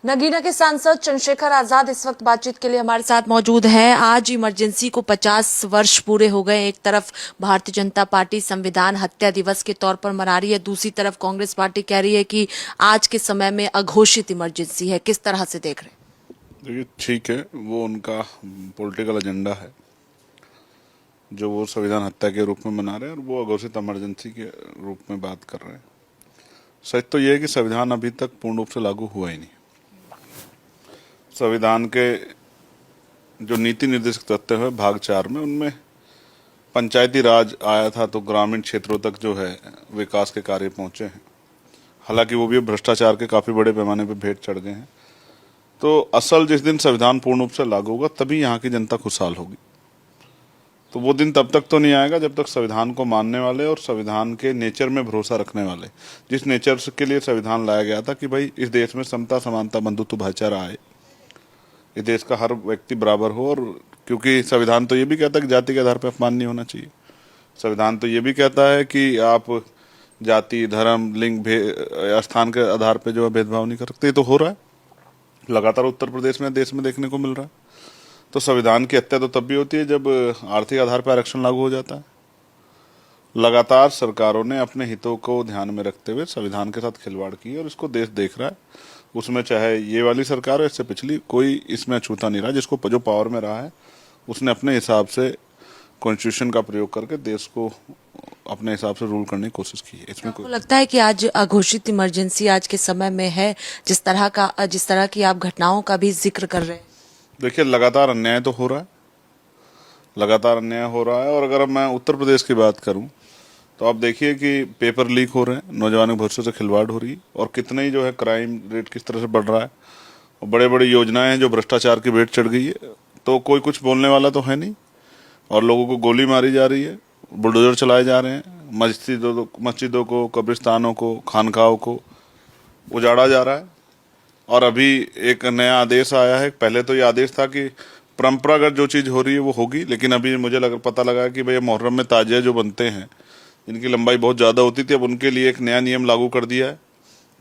नगीना के सांसद चंद्रशेखर आजाद इस वक्त बातचीत के लिए हमारे साथ मौजूद हैं। आज इमरजेंसी को 50 वर्ष पूरे हो गए। एक तरफ भारतीय जनता पार्टी संविधान हत्या दिवस के तौर पर मना रही है, दूसरी तरफ कांग्रेस पार्टी कह रही है कि आज के समय में अघोषित इमरजेंसी है। किस तरह से देख रहे हैं? देखिए, ठीक है, वो उनका पॉलिटिकल एजेंडा है जो वो संविधान हत्या के रूप में मना रहे हैं और वो अघोषित इमरजेंसी के रूप में बात कर रहे हैं। सच तो ये है कि संविधान अभी तक पूर्ण रूप से लागू हुआ ही नहीं। संविधान के जो नीति निर्देशक तत्व है भाग 4 में, उनमें पंचायती राज आया था तो ग्रामीण क्षेत्रों तक जो है विकास के कार्य पहुंचे हैं। हालांकि वो भी भ्रष्टाचार के काफी बड़े पैमाने पर भेंट चढ़ गए हैं। तो असल जिस दिन संविधान पूर्ण रूप से लागू होगा तभी यहाँ की जनता खुशहाल होगी। तो वो दिन तब तक तो नहीं आएगा जब तक संविधान को मानने वाले और संविधान के नेचर में भरोसा रखने वाले, जिस नेचर के लिए संविधान लाया गया था कि भाई इस देश में समता, समानता, बंधुत्व, भाईचारा आए, इस देश का हर व्यक्ति बराबर हो। और क्योंकि संविधान तो ये भी कहता है कि जाति के आधार पर अपमान नहीं होना चाहिए। संविधान तो ये भी कहता है कि आप जाति, धर्म, लिंग, स्थान के आधार पर जो है भेदभाव नहीं कर सकते। ये तो हो रहा है लगातार उत्तर प्रदेश में, देश में देखने को मिल रहा है। तो संविधान की हत्या तो तब भी होती है जब आर्थिक आधार पर आरक्षण लागू हो जाता है। लगातार सरकारों ने अपने हितों को ध्यान में रखते हुए संविधान के साथ खिलवाड़ की और इसको देश देख रहा है। उसमें चाहे ये वाली सरकार हो, इससे पिछली, कोई इसमें छूता नहीं रहा। जिसको जो पावर में रहा है उसने अपने हिसाब से कॉन्स्टिट्यूशन का प्रयोग करके देश को अपने हिसाब से रूल करने की कोशिश की है। इसमें आपको लगता है कि आज अघोषित इमरजेंसी आज के समय में है, जिस तरह की आप घटनाओं का भी जिक्र कर रहे हैं? देखिए, लगातार अन्याय तो हो रहा है, लगातार अन्याय हो रहा है। और अगर मैं उत्तर प्रदेश की बात करूं तो आप देखिए कि पेपर लीक हो रहे हैं, नौजवानों के भविष्य से खिलवाड़ हो रही है और कितने ही जो है क्राइम रेट किस तरह से बढ़ रहा है और बड़े बड़ी योजनाएं हैं जो भ्रष्टाचार की भेंट चढ़ गई है। तो कोई कुछ बोलने वाला तो है नहीं और लोगों को गोली मारी जा रही है, बुलडोजर चलाए जा रहे हैं, मस्जिदों को, कब्रिस्तानों को, खानकाहों को उजाड़ा जा रहा है। और अभी एक नया आदेश आया है। पहले तो ये आदेश था कि परंपरागत जो चीज़ हो रही है वो होगी, लेकिन अभी मुझे पता लगा कि भाई मुहर्रम में ताजिया जो बनते हैं जिनकी लंबाई बहुत ज़्यादा होती थी, अब उनके लिए एक नया नियम लागू कर दिया है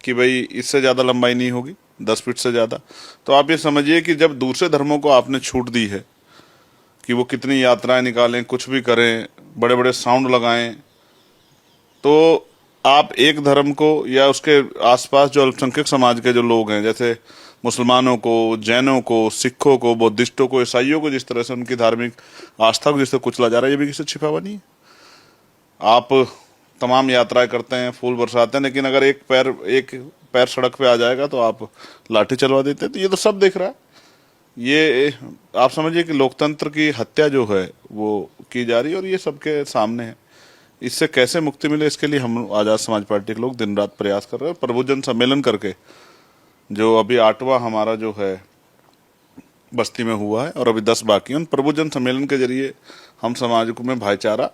कि भाई इससे ज़्यादा लंबाई नहीं होगी, 10 फीट से ज़्यादा। तो आप ये समझिए कि जब दूसरे धर्मों को आपने छूट दी है कि वो कितनी यात्राएं निकालें, कुछ भी करें, बड़े बड़े साउंड लगाएं, तो आप एक धर्म को या उसके आसपास जो अल्पसंख्यक समाज के जो लोग हैं, जैसे मुसलमानों को, जैनों को, सिखों को, बौद्धिस्टों को, ईसाइयों को, जिस तरह से उनकी धार्मिक आस्था को जिस तरह कुचला जा रहा है, ये भी किसी छिपा हुआ नहीं है। आप तमाम यात्राएं करते हैं, फूल बरसाते हैं, लेकिन अगर एक पैर सड़क पे आ जाएगा तो आप लाठी चलवा देते हैं। तो ये तो सब देख रहा है। ये आप समझिए कि लोकतंत्र की हत्या जो है वो की जा रही है और ये सबके सामने है। इससे कैसे मुक्ति मिले, इसके लिए हम आजाद समाज पार्टी के लोग दिन रात प्रयास कर रहे हैं। प्रबुद्धजन सम्मेलन करके जो अभी 8वां हमारा जो है बस्ती में हुआ है और अभी 10 बाकी हैं, उन प्रबुद्धजन सम्मेलन के जरिए हम समाज को में भाईचारा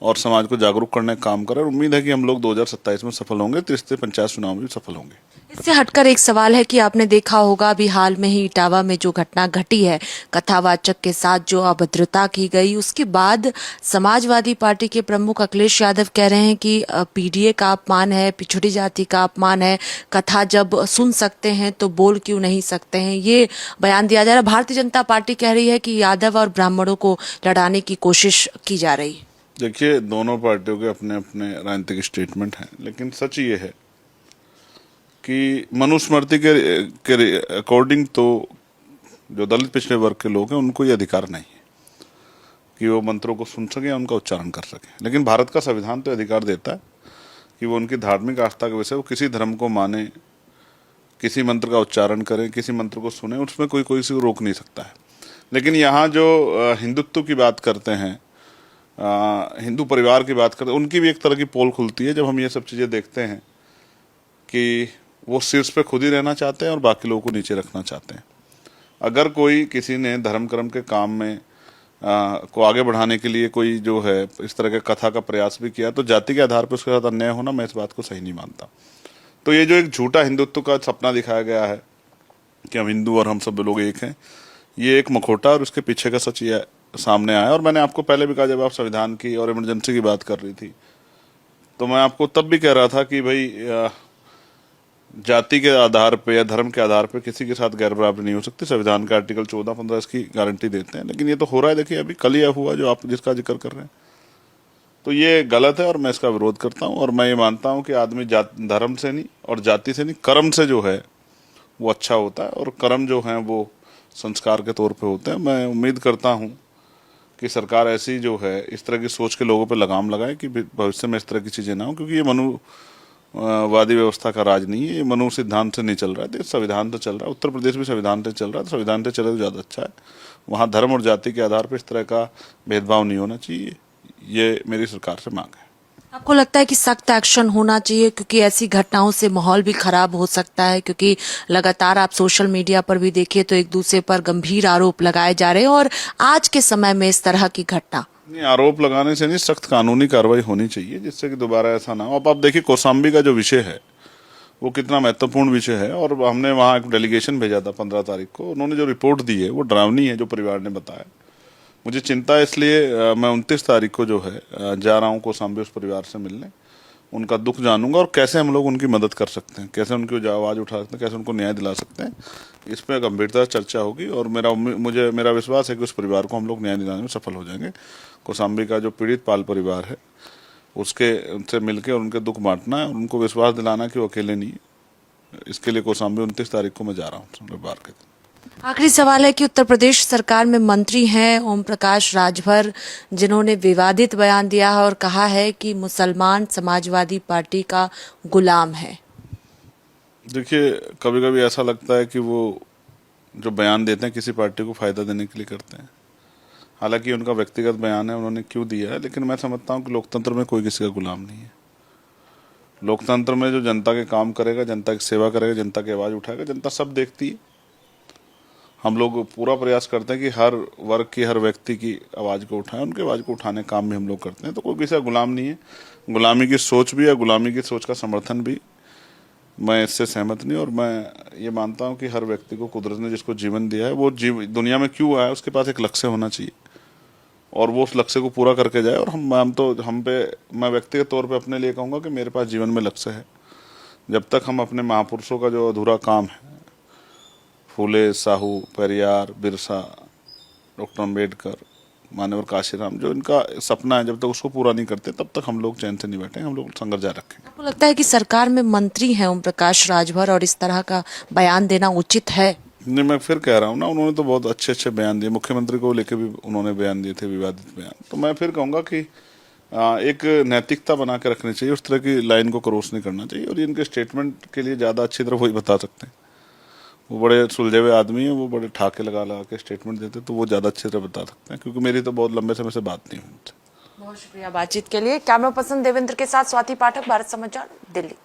और समाज को जागरूक करने का काम करें। और उम्मीद है कि हम लोग 2027 में सफल होंगे, तीसरे पंचायत चुनाव में भी सफल होंगे। इससे हटकर एक सवाल है कि आपने देखा होगा अभी हाल में ही इटावा में जो घटना घटी है, कथावाचक के साथ जो अभद्रता की गई, उसके बाद समाजवादी पार्टी के प्रमुख अखिलेश यादव कह रहे हैं कि पीडीए का अपमान है, पिछड़ी जाति का अपमान है, कथा जब सुन सकते हैं तो बोल क्यों नहीं सकते हैं, ये बयान दिया जा रहा है। भारतीय जनता पार्टी कह रही है कि यादव और ब्राह्मणों को लड़ाने की कोशिश की जा रही है। देखिए, दोनों पार्टियों के अपने अपने राजनीतिक स्टेटमेंट हैं, लेकिन सच ये है कि मनुस्मृति के अकॉर्डिंग तो जो दलित पिछड़े वर्ग के लोग हैं उनको ये अधिकार नहीं है कि वो मंत्रों को सुन सकें, उनका उच्चारण कर सकें। लेकिन भारत का संविधान तो अधिकार देता है कि वो उनकी धार्मिक आस्था के वजह से वो किसी धर्म को माने, किसी मंत्र का उच्चारण करें, किसी मंत्र को सुने, उसमें कोई किसी को रोक नहीं सकता है। लेकिन यहाँ जो हिंदुत्व की बात करते हैं, हिंदू परिवार की बात करते हैं, उनकी भी एक तरह की पोल खुलती है जब हम ये सब चीज़ें देखते हैं कि वो शीर्ष पे खुद ही रहना चाहते हैं और बाकी लोगों को नीचे रखना चाहते हैं। अगर कोई किसी ने धर्म कर्म के काम में को आगे बढ़ाने के लिए कोई जो है इस तरह के कथा का प्रयास भी किया तो जाति के आधार पर उसके साथ अन्याय होना, मैं इस बात को सही नहीं मानता। तो ये जो एक झूठा हिंदुत्व का सपना दिखाया गया है कि हम हिंदू और हम सब लोग एक हैं, ये एक मखौटा और उसके पीछे का सच ये सामने आया। और मैंने आपको पहले भी कहा, जब आप संविधान की और इमरजेंसी की बात कर रही थी तो मैं आपको तब भी कह रहा था कि भाई जाति के आधार पे या धर्म के आधार पे किसी के साथ गैर बराबरी नहीं हो सकती। संविधान का आर्टिकल 14-15 इसकी गारंटी देते हैं, लेकिन ये तो हो रहा है। देखिए अभी कल ही हुआ जो आप जिसका जिक्र कर रहे हैं, तो ये गलत है और मैं इसका विरोध करता हूँ। और मैं ये मानता हूँ कि आदमी धर्म से नहीं और जाति से नहीं, कर्म से जो है वो अच्छा होता है, और कर्म जो हैं वो संस्कार के तौर पे होते हैं। मैं उम्मीद करता हूँ कि सरकार ऐसी जो है इस तरह की सोच के लोगों पे लगाम लगाए कि भविष्य में इस तरह की चीज़ें ना हो, क्योंकि ये मनुवादी व्यवस्था का राज नहीं है, ये मनु सिद्धांत से नहीं चल रहा है, देश संविधान से चल रहा है। उत्तर प्रदेश भी संविधान से चल रहा है, तो संविधान से चले तो ज़्यादा अच्छा है। वहाँ धर्म और जाति के आधार पर इस तरह का भेदभाव नहीं होना चाहिए, ये मेरी सरकार से मांग है। आपको लगता है कि सख्त एक्शन होना चाहिए, क्योंकि ऐसी घटनाओं से माहौल भी खराब हो सकता है, क्योंकि लगातार आप सोशल मीडिया पर भी देखिए तो एक दूसरे पर गंभीर आरोप लगाए जा रहे हैं, और आज के समय में इस तरह की घटना नहीं, आरोप लगाने से नहीं, सख्त कानूनी कार्रवाई होनी चाहिए जिससे कि दोबारा ऐसा ना हो। अब आप देखिए कौशाम्बी का जो विषय है वो कितना महत्वपूर्ण विषय है, और हमने वहाँ एक डेलीगेशन भेजा था 15 तारीख को। उन्होंने जो रिपोर्ट दी है वो डरावनी है, जो परिवार ने बताया। मुझे चिंता है, इसलिए मैं 29 तारीख को जो है जा रहा हूँ कौशाम्बी उस परिवार से मिलने, उनका दुख जानूंगा और कैसे हम लोग उनकी मदद कर सकते हैं, कैसे उनकी आवाज़ उठा सकते हैं, कैसे उनको न्याय दिला सकते हैं। इस पर गंभीरता से चर्चा होगी, और मेरा विश्वास है कि उस परिवार को हम लोग न्याय दिलाने में सफल हो जाएंगे। कौशाम्बी का जो पीड़ित पाल परिवार है उनसे मिलकर और उनके दुख बांटना है और उनको विश्वास दिलाना कि वो अकेले नहीं है। इसके लिए कौशाम्बी 29 तारीख को मैं जा रहा हूँ रविवार के दिन। आखिरी सवाल है कि उत्तर प्रदेश सरकार में मंत्री हैं ओम प्रकाश राजभर, जिन्होंने विवादित बयान दिया है और कहा है कि मुसलमान समाजवादी पार्टी का गुलाम है। देखिए कभी कभी ऐसा लगता है कि वो जो बयान देते हैं किसी पार्टी को फायदा देने के लिए करते हैं। हालांकि उनका व्यक्तिगत बयान है, उन्होंने क्यों दिया है, लेकिन मैं समझता हूँ कि लोकतंत्र में कोई किसी का गुलाम नहीं है। लोकतंत्र में जो जनता के काम करेगा, जनता की सेवा करेगा, जनता की आवाज़ उठाएगा, जनता सब देखती है। हम लोग पूरा प्रयास करते हैं कि हर वर्ग की, हर व्यक्ति की आवाज़ को उठाएं, उनकी आवाज़ को उठाने का काम भी हम लोग करते हैं। तो कोई किसी का गुलाम नहीं है। गुलामी की सोच भी या गुलामी की सोच का समर्थन भी मैं इससे सहमत नहीं। और मैं ये मानता हूँ कि हर व्यक्ति को कुदरत ने जिसको जीवन दिया है वो दुनिया में क्यों आया, उसके पास एक लक्ष्य होना चाहिए और वो उस लक्ष्य को पूरा करके जाए। और मैं व्यक्तिगत तौर पे अपने लिए कहूँगा कि मेरे पास जीवन में लक्ष्य है। जब तक हम अपने महापुरुषों का जो अधूरा काम है, फूले, साहू, पेरियार, बिरसा, डॉक्टर अम्बेडकर, मानवर काशीराम, जो इनका सपना है, जब तक उसको पूरा नहीं करते तब तक हम लोग चैन से नहीं बैठेंगे, हम लोग संघर्ष जारी रखेंगे। आपको लगता है कि सरकार में मंत्री हैं ओम प्रकाश राजभर और इस तरह का बयान देना उचित है? नहीं, मैं फिर कह रहा हूँ ना, उन्होंने तो बहुत अच्छे अच्छे बयान दिए, मुख्यमंत्री को लेकर भी उन्होंने बयान दिए थे, विवादित बयान। तो मैं फिर कहूँगा कि एक नैतिकता बना के रखनी चाहिए, उस तरह की लाइन को क्रॉस नहीं करना चाहिए। और इनके स्टेटमेंट के लिए ज़्यादा अच्छी तरह वही बता सकते हैं। वो बड़े सुलझे हुए आदमी हैं, वो बड़े ठाके लगा लगा के स्टेटमेंट देते, तो वो ज़्यादा अच्छी तरह बता सकते हैं, क्योंकि मेरी तो बहुत लंबे समय से बात नहीं हुई उनसे। बहुत शुक्रिया बातचीत के लिए। कैमरा पर्सन देवेंद्र के साथ स्वाति पाठक, भारत समाचार, दिल्ली।